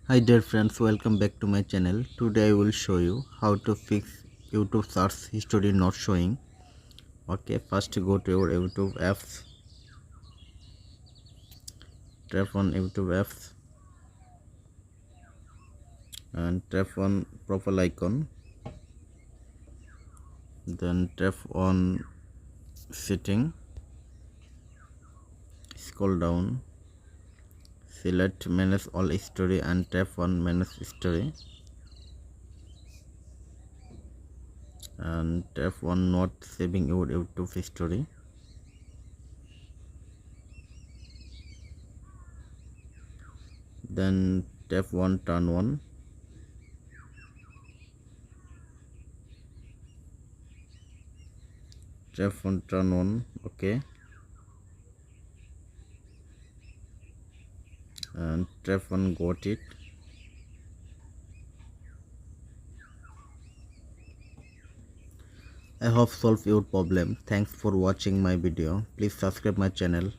Hi dear friends, welcome back to my channel. Today I will show you how to fix YouTube search history not showing. Okay, first go to your YouTube apps, tap on YouTube apps and tap on profile icon, then tap on setting, scroll down, select manage all history and tap on manage history and tap on not saving your YouTube history. Then tap on turn on. Tap on turn on. Okay, and tap on got it. I hope solve your problem. Thanks for watching my video. Please subscribe my channel.